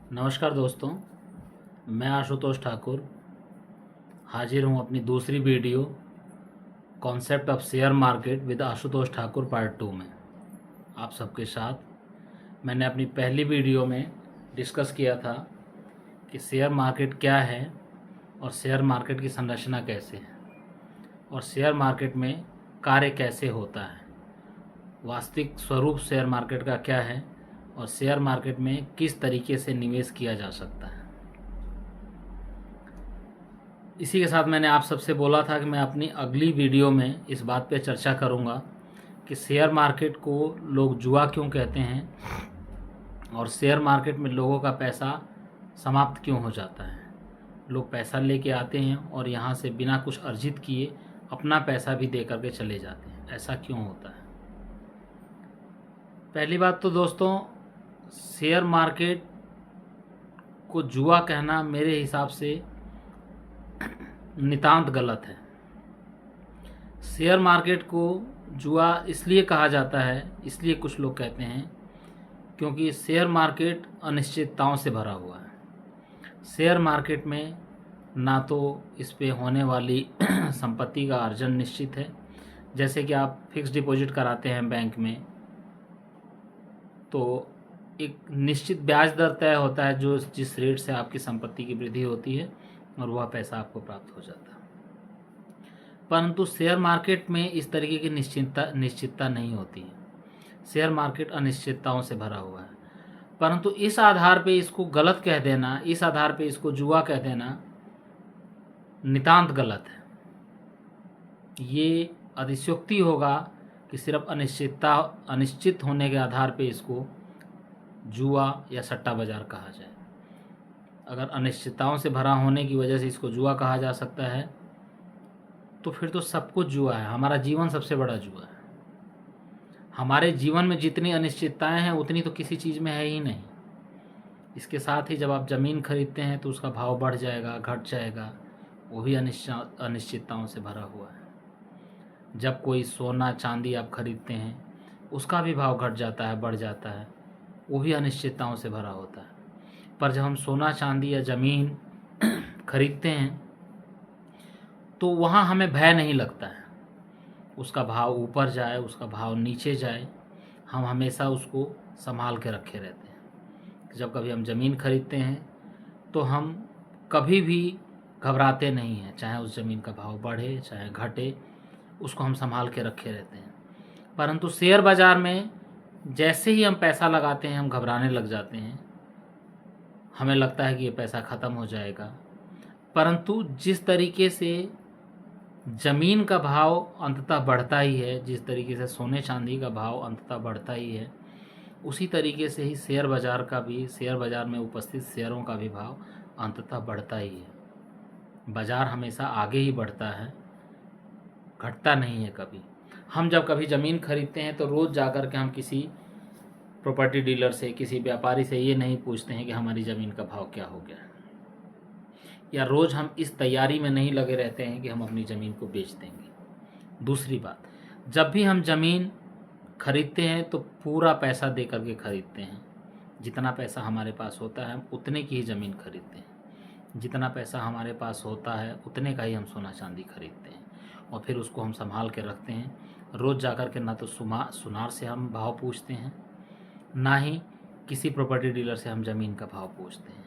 नमस्कार दोस्तों, मैं आशुतोष ठाकुर हाजिर हूँ अपनी दूसरी video concept of share market with Ashutosh Thakur part 2 में आप सबके साथ। मैंने अपनी पहली वीडियो में डिस्कस किया था कि शेयर मार्केट क्या है और शेयर मार्केट की संरचना कैसे है और शेयर मार्केट में कार्य कैसे होता है, वास्तविक स्वरूप शेयर मार्केट का क्या है और शेयर मार्केट में किस तरीके से निवेश किया जा सकता है। इसी के साथ मैंने आप सबसे बोला था कि मैं अपनी अगली वीडियो में इस बात पे चर्चा करूंगा कि शेयर मार्केट को लोग जुआ क्यों कहते हैं और शेयर मार्केट में लोगों का पैसा समाप्त क्यों हो जाता है। लोग पैसा लेके आते हैं और यहाँ से बिना कुछ अर्जित किए अपना पैसा भी दे करके चले जाते हैं, ऐसा क्यों होता है। पहली बात तो दोस्तों, शेयर मार्केट को जुआ कहना मेरे हिसाब से नितांत गलत है। शेयर मार्केट को जुआ इसलिए कहा जाता है, इसलिए कुछ लोग कहते हैं क्योंकि शेयर मार्केट अनिश्चितताओं से भरा हुआ है। शेयर मार्केट में ना तो इस पे होने वाली संपत्ति का अर्जन निश्चित है। जैसे कि आप फिक्स डिपॉजिट कराते हैं बैंक में तो एक निश्चित ब्याज दर तय होता है जो जिस रेट से आपकी संपत्ति की वृद्धि होती है और वह पैसा आपको प्राप्त हो जाता है। परंतु शेयर मार्केट में इस तरीके की निश्चितता नहीं होती है। शेयर मार्केट अनिश्चितताओं से भरा हुआ है। परंतु इस आधार पे इसको गलत कह देना, इस आधार पे इसको जुआ कह देना नितांत गलत है। ये अतिशयोक्ति होगा कि सिर्फ अनिश्चित होने के आधार पे इसको जुआ या सट्टा बाजार कहा जाए। अगर अनिश्चितताओं से भरा होने की वजह से इसको जुआ कहा जा सकता है तो फिर तो सब कुछ जुआ है। हमारा जीवन सबसे बड़ा जुआ है। हमारे जीवन में जितनी अनिश्चितताएं हैं उतनी तो किसी चीज़ में है ही नहीं। इसके साथ ही जब आप ज़मीन खरीदते हैं तो उसका भाव बढ़ जाएगा, घट जाएगा, वो भी अनिश्चितताओं से भरा हुआ है। जब कोई सोना चांदी आप खरीदते हैं उसका भी भाव घट जाता है, बढ़ जाता है, वो भी अनिश्चितताओं से भरा होता है। पर जब हम सोना चांदी या ज़मीन खरीदते हैं तो वहाँ हमें भय नहीं लगता है। उसका भाव ऊपर जाए, उसका भाव नीचे जाए, हम हमेशा उसको संभाल के रखे रहते हैं। जब कभी हम ज़मीन खरीदते हैं तो हम कभी भी घबराते नहीं हैं, चाहे उस ज़मीन का भाव बढ़े चाहे घटे, उसको हम संभाल के रखे रहते हैं। परंतु शेयर बाज़ार में जैसे ही हम पैसा लगाते हैं हम घबराने लग जाते हैं। हमें लगता है कि ये पैसा ख़त्म हो जाएगा। परंतु जिस तरीके से ज़मीन का भाव अंततः बढ़ता ही है, जिस तरीके से सोने चांदी का भाव अंततः बढ़ता ही है, उसी तरीके से ही शेयर बाज़ार का भी, शेयर बाज़ार में उपस्थित शेयरों का भी भाव अंततः बढ़ता ही है। बाज़ार हमेशा आगे ही बढ़ता है, घटता नहीं है कभी। हम जब कभी ज़मीन खरीदते हैं तो रोज़ जाकर के हम किसी प्रॉपर्टी डीलर से, किसी व्यापारी से ये नहीं पूछते हैं कि हमारी ज़मीन का भाव क्या हो गया है, या रोज़ हम इस तैयारी में नहीं लगे रहते हैं कि हम अपनी ज़मीन को बेच देंगे। दूसरी बात, जब भी हम ज़मीन खरीदते हैं तो पूरा पैसा दे करके खरीदते हैं। जितना पैसा हमारे पास होता है हम उतने की ही ज़मीन खरीदते हैं। जितना पैसा हमारे पास होता है उतने का ही हम सोना चांदी खरीदते हैं और फिर उसको हम संभाल के रखते हैं। रोज़ जाकर के ना तो सुनार से हम भाव पूछते हैं, ना ही किसी प्रॉपर्टी डीलर से हम ज़मीन का भाव पूछते हैं।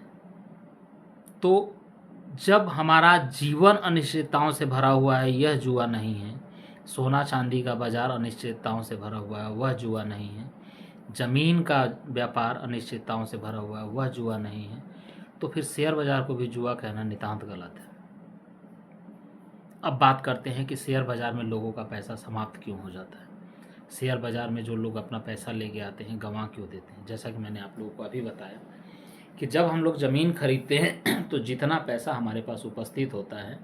तो जब हमारा जीवन अनिश्चितताओं से भरा हुआ है, यह जुआ नहीं है। सोना चांदी का बाज़ार अनिश्चितताओं से भरा हुआ है, वह जुआ नहीं है। ज़मीन का व्यापार अनिश्चितताओं से भरा हुआ है, वह जुआ नहीं है। तो फिर शेयर बाज़ार को भी जुआ कहना नितांत गलत है। अब बात करते हैं कि शेयर बाज़ार में लोगों का पैसा समाप्त क्यों हो जाता है। शेयर बाज़ार में जो लोग अपना पैसा लेके आते हैं गंवा क्यों देते हैं। जैसा कि मैंने आप लोगों को अभी बताया कि जब हम लोग ज़मीन खरीदते हैं तो जितना पैसा हमारे पास उपस्थित होता है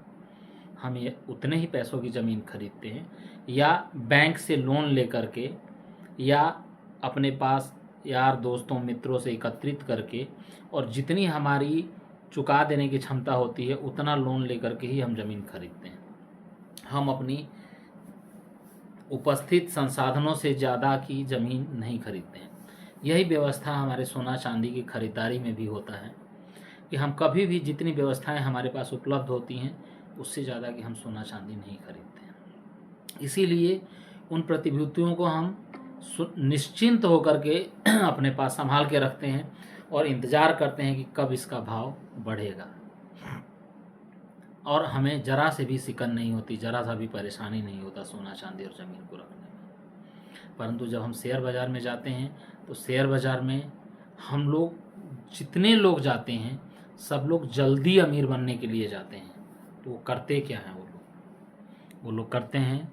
हम ये उतने ही पैसों की ज़मीन खरीदते हैं, या बैंक से लोन लेकर के, या अपने पास यार दोस्तों मित्रों से एकत्रित करके, और जितनी हमारी चुका देने की क्षमता होती है उतना लोन लेकर के ही हम ज़मीन खरीदते हैं। हम अपनी उपस्थित संसाधनों से ज़्यादा की ज़मीन नहीं खरीदते हैं। यही व्यवस्था हमारे सोना चांदी की खरीदारी में भी होता है कि हम कभी भी जितनी व्यवस्थाएं हमारे पास उपलब्ध होती हैं उससे ज़्यादा कि हम सोना चांदी नहीं खरीदते हैं। इसीलिए उन प्रतिभूतियों को हम निश्चिंत होकर के अपने पास संभाल के रखते हैं और इंतज़ार करते हैं कि कब इसका भाव बढ़ेगा, और हमें ज़रा से भी सिकन नहीं होती, ज़रा सा भी परेशानी नहीं होता सोना चांदी और ज़मीन को रखने में। परंतु जब हम शेयर बाज़ार में जाते हैं तो शेयर बाज़ार में हम लोग जितने लोग जाते हैं सब लोग जल्दी अमीर बनने के लिए जाते हैं। तो वो करते क्या हैं वो लोग करते हैं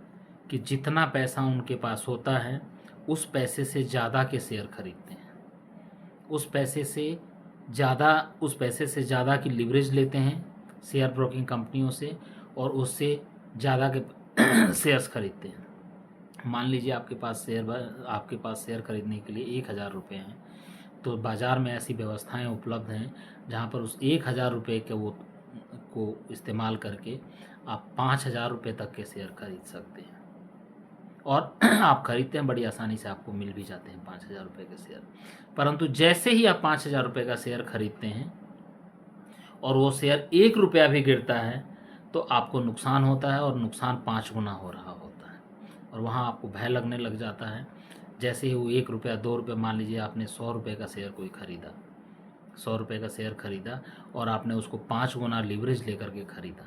कि जितना पैसा उनके पास होता है उस पैसे से ज़्यादा के शेयर खरीदते हैं, उस पैसे से ज़्यादा की लिवरेज लेते हैं शेयर ब्रोकिंग कंपनियों से और उससे ज़्यादा के शेयर्स खरीदते हैं। मान लीजिए आपके पास शेयर खरीदने के लिए 1,000 रुपये हैं, तो बाज़ार में ऐसी व्यवस्थाएं उपलब्ध हैं जहां पर उस 1,000 रुपये के वो को इस्तेमाल करके आप 5,000 रुपये तक के शेयर खरीद सकते हैं, और आप खरीदते हैं बड़ी आसानी से, आपको मिल भी जाते हैं 5,000 रुपये के शेयर। परंतु जैसे ही आप 5,000 रुपये का शेयर खरीदते हैं और वो शेयर 1 रुपया भी गिरता है तो आपको नुकसान होता है, और नुकसान 5 गुना हो रहा होता है, और वहाँ आपको भय लगने लग जाता है। जैसे ही वो 1 रुपया 2 रुपये, मान लीजिए आपने 100 रुपये का शेयर कोई खरीदा, 100 रुपये का शेयर खरीदा और आपने उसको 5 गुना लीवरेज लेकर के खरीदा।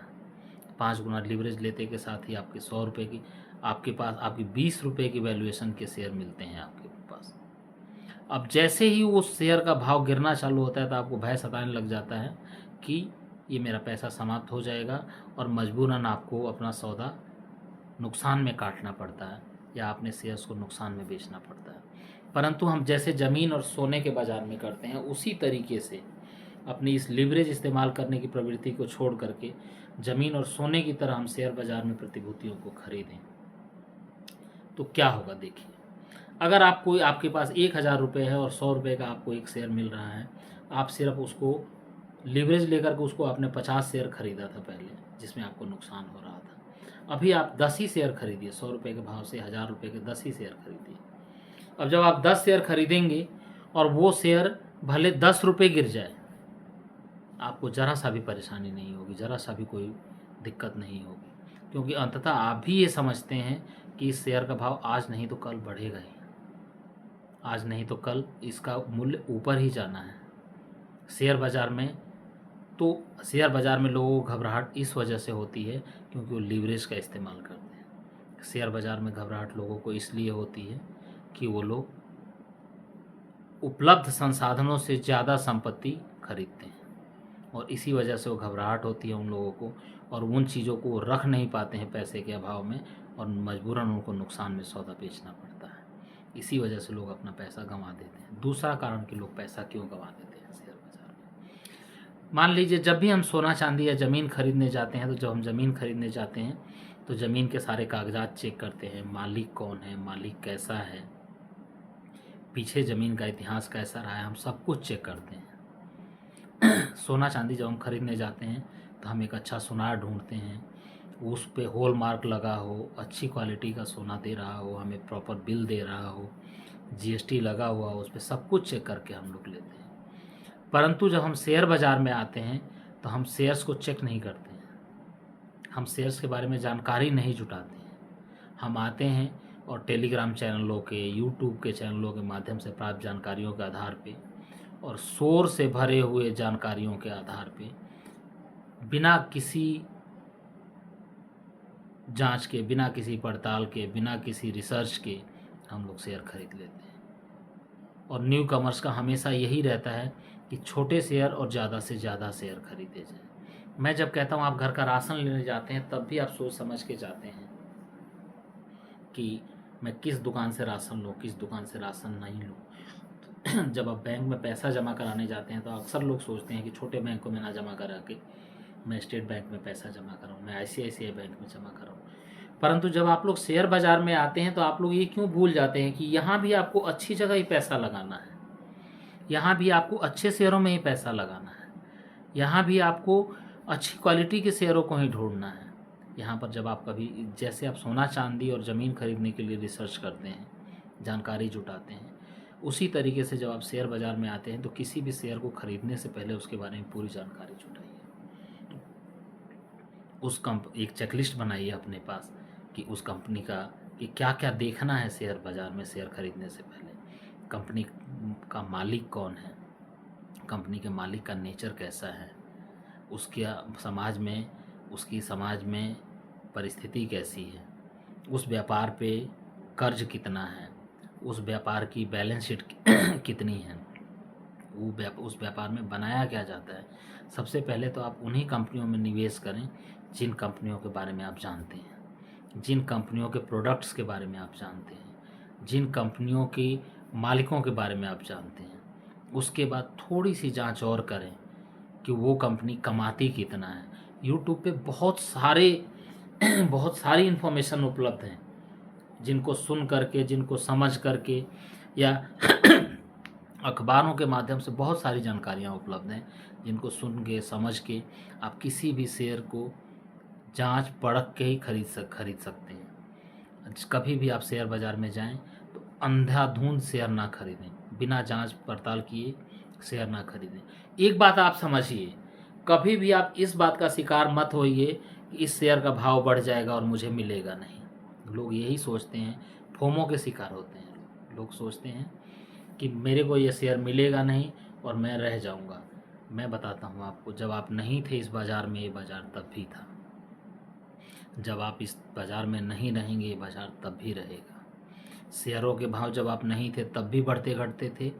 5 गुना लीवरेज लेते के साथ ही आपके 100 रुपये की आपके पास आपकी 20 रुपये की वैल्यूएशन के शेयर मिलते हैं आपके पास। अब जैसे ही वो शेयर का भाव गिरना चालू होता है तो आपको भय सताने लग जाता है कि ये मेरा पैसा समाप्त हो जाएगा, और मजबूरन आपको अपना सौदा नुकसान में काटना पड़ता है या अपने शेयर्स को नुकसान में बेचना पड़ता है। परंतु हम जैसे ज़मीन और सोने के बाज़ार में करते हैं उसी तरीके से अपनी इस लिवरेज इस्तेमाल करने की प्रवृत्ति को छोड़ करके ज़मीन और सोने की तरह हम शेयर बाज़ार में प्रतिभूतियों को खरीदें तो क्या होगा। देखिए, अगर आपके पास 1,000 रुपये है और 100 रुपये का आपको एक शेयर मिल रहा है, आप सिर्फ उसको लीवरेज लेकर के उसको आपने 50 शेयर खरीदा था पहले, जिसमें आपको नुकसान हो रहा था। अभी आप 10 ही शेयर खरीदिए, 100 रुपये के भाव से 1,000 रुपये के 10 ही शेयर खरीदिए। अब जब आप 10 शेयर खरीदेंगे और वो शेयर भले 10 रुपये गिर जाए, आपको ज़रा सा भी परेशानी नहीं होगी, ज़रा सा भी कोई दिक्कत नहीं होगी, क्योंकि अंततः आप भी ये समझते हैं कि इस शेयर का भाव आज नहीं तो कल बढ़ेगा ही, आज नहीं तो कल इसका मूल्य ऊपर ही जाना है। शेयर बाज़ार में लोगों को घबराहट इस वजह से होती है क्योंकि वो लीवरेज का इस्तेमाल करते हैं। शेयर बाज़ार में घबराहट लोगों को इसलिए होती है कि वो लोग उपलब्ध संसाधनों से ज़्यादा संपत्ति खरीदते हैं, और इसी वजह से वो घबराहट होती है उन लोगों को, और उन चीज़ों को वो रख नहीं पाते हैं पैसे के अभाव में, और मजबूरन उनको नुकसान में सौदा बेचना पड़ता है। इसी वजह से लोग अपना पैसा गंवा देते हैं। दूसरा कारण कि लोग पैसा क्यों गंवा देते हैं शेयर बाज़ार में, मान लीजिए जब भी हम सोना चांदी या ज़मीन खरीदने जाते हैं, तो जब हम ज़मीन खरीदने जाते हैं तो ज़मीन के सारे कागजात चेक करते हैं, मालिक कौन है, मालिक कैसा है, पीछे ज़मीन का इतिहास कैसा रहा है, हम सब कुछ चेक करते हैं। सोना चांदी जब हम खरीदने जाते हैं तो हम एक अच्छा सुनार ढूंढते हैं, उस पे हॉल मार्क लगा हो, अच्छी क्वालिटी का सोना दे रहा हो, हमें प्रॉपर बिल दे रहा हो, जीएसटी लगा हुआ हो, उस पर सब कुछ चेक करके हम लोग लेते हैं। परंतु जब हम शेयर बाज़ार में आते हैं तो हम शेयर्स को चेक नहीं करते हैं, हम शेयर्स के बारे में जानकारी नहीं जुटाते हैं। हम आते हैं और टेलीग्राम चैनलों के, यूट्यूब के चैनलों के माध्यम से प्राप्त जानकारियों के आधार पे और शोर से भरे हुए जानकारियों के आधार पे, बिना किसी जांच के, बिना किसी पड़ताल के, बिना किसी रिसर्च के हम लोग शेयर खरीद लेते हैं। और न्यू कमर्स का हमेशा यही रहता है कि छोटे शेयर और ज़्यादा से ज़्यादा शेयर खरीदे जाएं। मैं जब कहता हूँ आप घर का राशन लेने जाते हैं तब भी आप सोच समझ के जाते हैं कि मैं किस दुकान से राशन लूँ, किस दुकान से राशन नहीं लूँ। जब आप बैंक में पैसा जमा कराने जाते हैं तो अक्सर लोग सोचते हैं कि छोटे बैंकों में ना जमा करा के मैं स्टेट बैंक में पैसा जमा कराऊँ, मैं ICICI बैंक में जमा कराऊँ। परंतु जब आप लोग शेयर बाज़ार में आते हैं तो आप लोग ये क्यों भूल जाते हैं कि यहाँ भी आपको अच्छी जगह ही पैसा लगाना है, यहाँ भी आपको अच्छे शेयरों में ही पैसा लगाना है, यहाँ भी आपको अच्छी क्वालिटी के शेयरों को ही ढूंढना है। यहाँ पर जब आप कभी, जैसे आप सोना चांदी और ज़मीन खरीदने के लिए रिसर्च करते हैं, जानकारी जुटाते हैं, उसी तरीके से जब आप शेयर बाज़ार में आते हैं तो किसी भी शेयर को खरीदने से पहले उसके बारे में पूरी जानकारी जुटाइए। एक चेकलिस्ट बनाइए अपने पास कि उस कंपनी का कि क्या क्या देखना है शेयर बाज़ार में शेयर खरीदने से पहले। कंपनी का मालिक कौन है, कंपनी के मालिक का नेचर कैसा है, उसकी समाज में परिस्थिति कैसी है, उस व्यापार पे कर्ज कितना है, उस व्यापार की बैलेंस शीट कितनी है, उस व्यापार में बनाया क्या जाता है। सबसे पहले तो आप उन्हीं कंपनियों में निवेश करें जिन कंपनियों के बारे में आप जानते हैं, जिन कंपनियों के प्रोडक्ट्स के बारे में आप जानते हैं, जिन कंपनियों के मालिकों के बारे में आप जानते हैं। उसके बाद थोड़ी सी जांच और करें कि वो कंपनी कमाती कितना है। यूट्यूब पे बहुत सारी इन्फॉर्मेशन उपलब्ध हैं, जिनको सुन करके, जिनको समझ करके, या अखबारों के माध्यम से बहुत सारी जानकारियाँ उपलब्ध हैं, जिनको सुन के समझ के आप किसी भी शेयर को जांच परख के ही खरीद सकते हैं। कभी भी आप शेयर बाज़ार में जाएं तो अंधाधुंध शेयर ना खरीदें, बिना जांच पड़ताल किए शेयर ना खरीदें। एक बात आप समझिए, कभी भी आप इस बात का शिकार मत होइए कि इस शेयर का भाव बढ़ जाएगा और मुझे मिलेगा नहीं। लोग यही सोचते हैं, फोमो के शिकार होते हैं। लोग सोचते हैं कि मेरे को ये शेयर मिलेगा नहीं और मैं रह जाऊंगा। मैं बताता हूँ आपको, जब आप नहीं थे इस बाज़ार में, ये बाज़ार तब भी था। जब आप इस बाज़ार में नहीं रहेंगे, ये बाज़ार तब भी रहेगा। शेयरों के भाव जब आप नहीं थे तब भी बढ़ते घटते थे।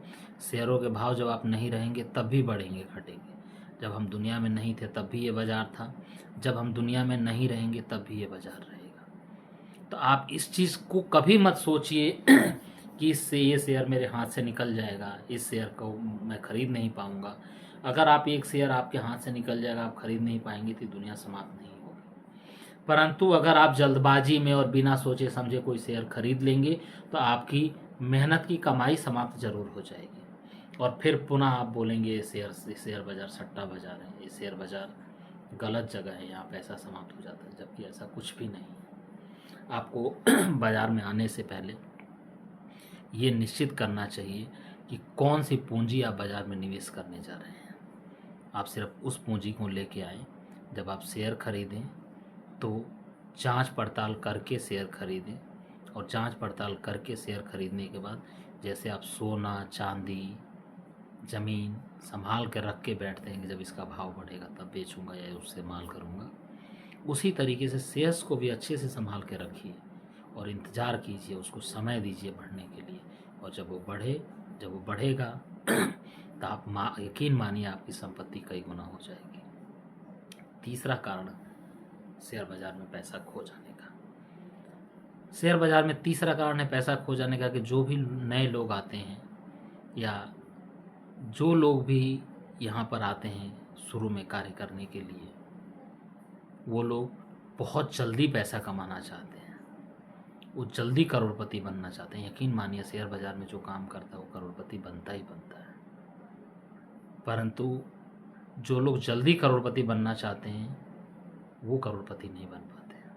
शेयरों के भाव जब आप नहीं रहेंगे तब भी बढ़ेंगे घटेंगे। जब हम दुनिया में नहीं थे तब भी ये बाज़ार था, जब हम दुनिया में नहीं रहेंगे तब भी ये बाज़ार रहेगा। तो आप इस चीज़ को कभी मत सोचिए कि इससे ये शेयर मेरे हाथ से निकल जाएगा, इस शेयर को मैं ख़रीद नहीं पाऊँगा। अगर आप एक शेयर आपके हाथ से निकल जाएगा, आप ख़रीद नहीं पाएंगे तो दुनिया समाप्त नहीं होगी। परंतु अगर आप जल्दबाजी में और बिना सोचे समझे कोई शेयर खरीद लेंगे तो आपकी मेहनत की कमाई समाप्त जरूर हो जाएगी, और फिर पुनः आप बोलेंगे ये शेयर बाज़ार सट्टा बाज़ार है, ये शेयर बाज़ार गलत जगह है, यहाँ पैसा समाप्त हो जाता है। जबकि ऐसा कुछ भी नहीं है। आपको बाज़ार में आने से पहले ये निश्चित करना चाहिए कि कौन सी पूंजी आप बाज़ार में निवेश करने जा रहे हैं। आप सिर्फ उस पूंजी को लेके आएँ। जब आप शेयर खरीदें तो जांच पड़ताल करके शेयर खरीदें, और जांच पड़ताल करके शेयर खरीदने के बाद जैसे आप सोना, चांदी, ज़मीन संभाल के रख के बैठते हैं कि जब इसका भाव बढ़ेगा तब बेचूंगा या उससे माल करूंगा, उसी तरीके से शेयर्स को भी अच्छे से संभाल के रखिए और इंतज़ार कीजिए, उसको समय दीजिए बढ़ने के लिए। और जब वो बढ़ेगा तो आप यकीन मानिए आपकी संपत्ति कई गुना हो जाएगी। तीसरा कारण शेयर बाज़ार में पैसा खो जाने का। शेयर बाज़ार में तीसरा कारण है पैसा खो जाने का कि जो भी नए लोग आते हैं या जो लोग भी यहाँ पर आते हैं शुरू में कार्य करने के लिए, वो लोग बहुत जल्दी पैसा कमाना चाहते हैं, वो जल्दी करोड़पति बनना चाहते हैं। यकीन मानिए शेयर बाज़ार में जो काम करता है वो करोड़पति बनता ही बनता है। परंतु जो लोग जल्दी करोड़पति बनना चाहते हैं वो करोड़पति नहीं बन पाते हैं।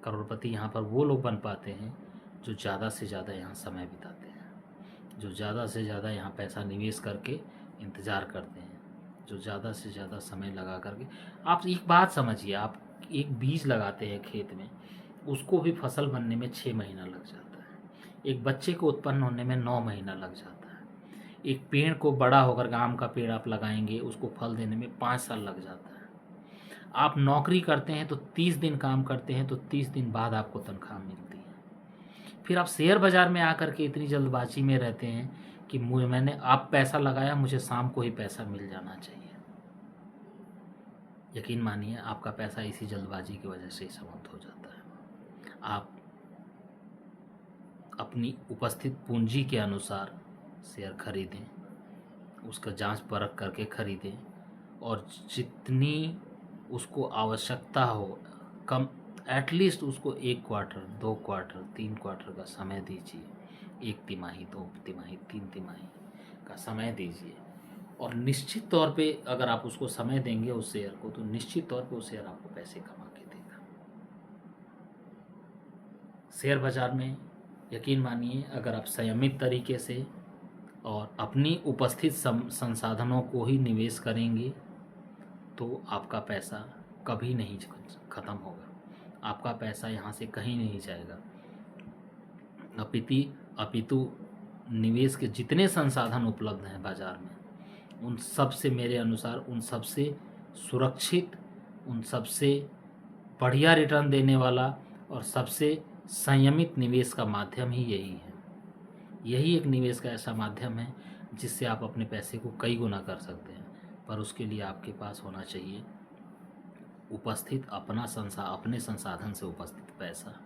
करोड़पति यहाँ पर वो लोग बन पाते हैं जो ज़्यादा से ज़्यादा यहाँ समय बिताते हैं, जो ज़्यादा से ज़्यादा यहाँ पैसा निवेश करके इंतज़ार करते हैं, जो ज़्यादा से ज़्यादा समय लगा करके। आप एक बात समझिए, आप एक बीज लगाते हैं खेत में, उसको भी फसल बनने में 6 महीना लग जाता है। एक बच्चे को उत्पन्न होने में 9 महीना लग जाता है। एक पेड़ को बड़ा होकर आम का पेड़ आप लगाएंगे, उसको फल देने में 5 साल लग जाता है। आप नौकरी करते हैं तो 30 दिन काम करते हैं तो 30 दिन बाद आपको तनख्वाह मिलती है। फिर आप शेयर बाज़ार में आकर के इतनी जल्दबाजी में रहते हैं कि मैंने आप पैसा लगाया, मुझे शाम को ही पैसा मिल जाना चाहिए। यकीन मानिए आपका पैसा इसी जल्दबाजी की वजह से ही समाप्त हो जाता है। आप अपनी उपस्थित पूंजी के अनुसार शेयर खरीदें, उसका जांच परख करके खरीदें, और जितनी उसको आवश्यकता हो कम एटलीस्ट उसको 1 क्वार्टर, 2 क्वार्टर, 3 क्वार्टर का समय दीजिए। 1 तिमाही, 2 तिमाही, 3 तिमाही का समय दीजिए, और निश्चित तौर पे अगर आप उसको समय देंगे उस शेयर को, तो निश्चित तौर पे उस शेयर आपको पैसे कमा के देगा। शेयर बाज़ार में यकीन मानिए, अगर आप संयमित तरीके से और अपनी उपस्थित संसाधनों को ही निवेश करेंगे तो आपका पैसा कभी नहीं ख़त्म होगा। आपका पैसा यहाँ से कहीं नहीं जाएगा। अपितु निवेश के जितने संसाधन उपलब्ध हैं बाज़ार में, उन सब से मेरे अनुसार उन सबसे सुरक्षित, उन सबसे बढ़िया रिटर्न देने वाला और सबसे संयमित निवेश का माध्यम ही यही है। यही एक निवेश का ऐसा माध्यम है जिससे आप अपने पैसे को कई गुना कर सकते हैं, पर उसके लिए आपके पास होना चाहिए उपस्थित अपने संसाधन से उपस्थित पैसा।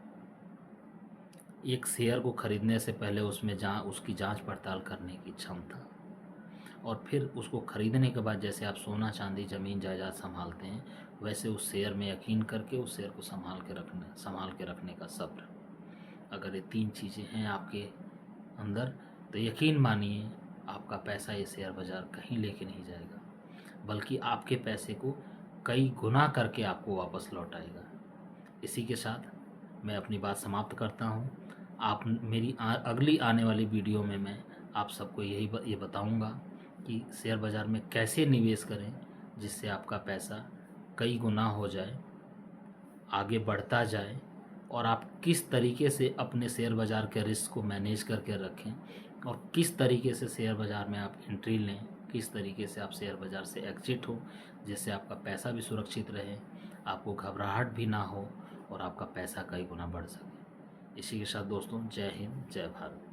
एक शेयर को खरीदने से पहले उसमें उसकी जांच पड़ताल करने की क्षमता, और फिर उसको खरीदने के बाद जैसे आप सोना चांदी ज़मीन जायदाद संभालते हैं, वैसे उस शेयर में यकीन करके उस शेयर को संभाल के रखने का सब्र। अगर ये 3 चीज़ें हैं आपके अंदर तो यकीन मानिए आपका पैसा ये शेयर बाज़ार कहीं लेके नहीं जाएगा, बल्कि आपके पैसे को कई गुना करके आपको वापस लौटाएगा। इसी के साथ मैं अपनी बात समाप्त करता हूँ। आप मेरी अगली आने वाली वीडियो में मैं आप सबको ये बताऊँगा कि शेयर बाज़ार में कैसे निवेश करें जिससे आपका पैसा कई गुना हो जाए, आगे बढ़ता जाए, और आप किस तरीके से अपने शेयर बाज़ार के रिस्क को मैनेज करके रखें और किस तरीके से शेयर बाज़ार में आप एंट्री लें, किस तरीके से आप शेयर बाज़ार से एग्जिट हो, जिससे आपका पैसा भी सुरक्षित रहे, आपको घबराहट भी ना हो और आपका पैसा कई गुना बढ़ सके। इसी के साथ दोस्तों, जय हिंद, जय भारत।